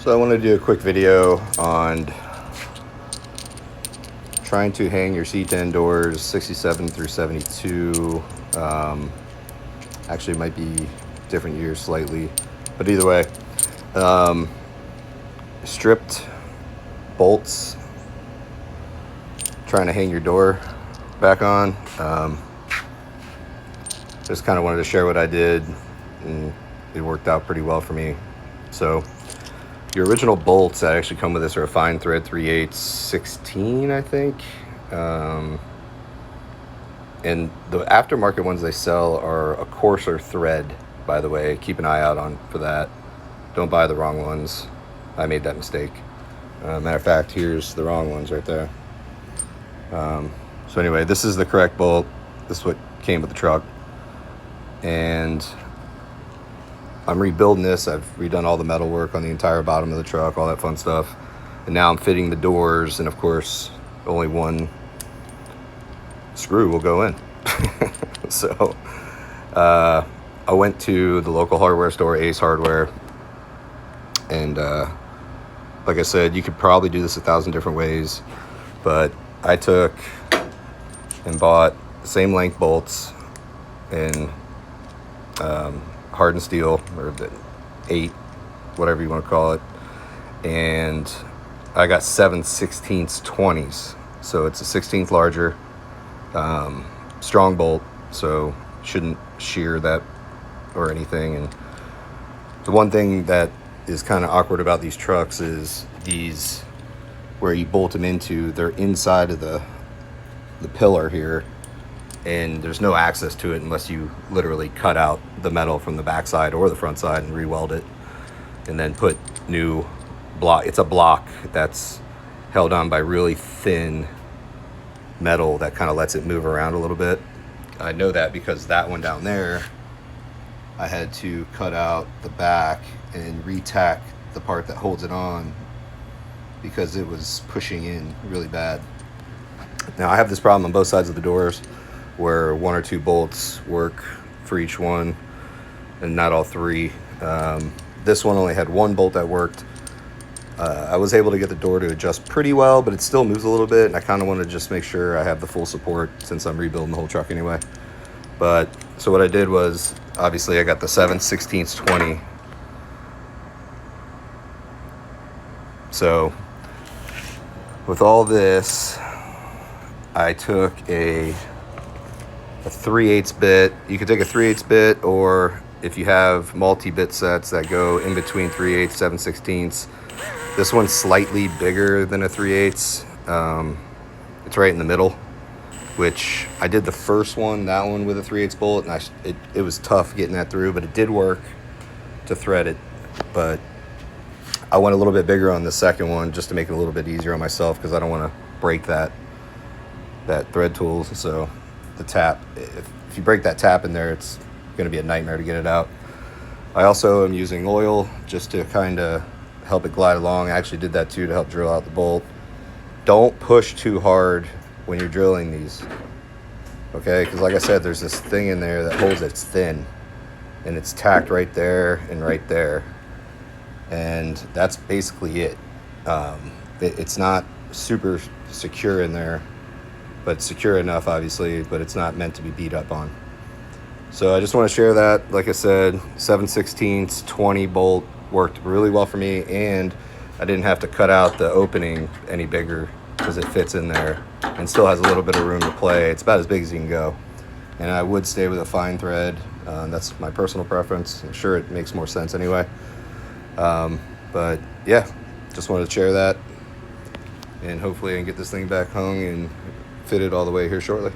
So I want to do a quick video on trying to hang your C10 doors 67 through 72. Actually, it might be different years slightly, but either way, stripped bolts, trying to hang your door back on. Just kind of wanted to share what I did, and it worked out pretty well for me. So your original bolts that actually come with this are a fine thread 3/8 16, I think. And the aftermarket ones they sell are a coarser thread, by the way. Keep an eye out for that. Don't buy the wrong ones. I made that mistake. Matter of fact, here's the wrong ones right there. So anyway, this is the correct bolt. This is what came with the truck. And I'm rebuilding this. I've redone all the metal work on the entire bottom of the truck, all that fun stuff. And now I'm fitting the doors, and of course, only one screw will go in. So I went to the local hardware store, Ace Hardware, and like I said, you could probably do this 1,000 different ways, but I took and bought the same length bolts in hardened steel, or the 8, whatever you want to call it, and I got 7/16 20s, so it's a 16th larger, strong bolt, so shouldn't shear that or anything. And the one thing that is kind of awkward about these trucks is these, where you bolt them into, they're inside of the pillar here, and there's no access to it unless you literally cut out the metal from the back side or the front side and re-weld it, and then put new block. It's a block that's held on by really thin metal that kind of lets it move around a little bit. I know that because that one down there, I had to cut out the back and re-tack the part that holds it on because it was pushing in really bad. Now I have this problem on both sides of the doors where 1 or 2 bolts work for each one and not all 3. This one only had 1 bolt that worked. I was able to get the door to adjust pretty well, but it still moves a little bit, and I kind of want to just make sure I have the full support since I'm rebuilding the whole truck anyway. But so what I did was, obviously I got the 7/16 20. So with all this, I took a 3/8 bit. You could take a 3/8 bit, or if you have multi-bit sets that go in between 3/8 7/16. This one's slightly bigger than a 3/8. It's right in the middle, which I did the first one, that one with a 3/8 bolt, and it was tough getting that through, but it did work to thread it. But I went a little bit bigger on the second one just to make it a little bit easier on myself, because I don't want to break that thread tool. So the tap, if you break that tap in there, it's going to be a nightmare to get it out. I also am using oil just to kind of help it glide along. I actually did that too to help drill out the bolt. Don't push too hard when you're drilling these, okay? Because like I said, there's this thing in there that holds it. It's thin, and it's tacked right there and right there, and that's basically it. It's not super secure in there, but secure enough, obviously, but it's not meant to be beat up on. So I just want to share that. Like I said, 7/16 20 bolt worked really well for me, and I didn't have to cut out the opening any bigger because it fits in there and still has a little bit of room to play. It's about as big as you can go. And I would stay with a fine thread. That's my personal preference. I'm sure it makes more sense anyway. But yeah, just wanted to share that, and hopefully I can get this thing back hung and fitted all the way here shortly.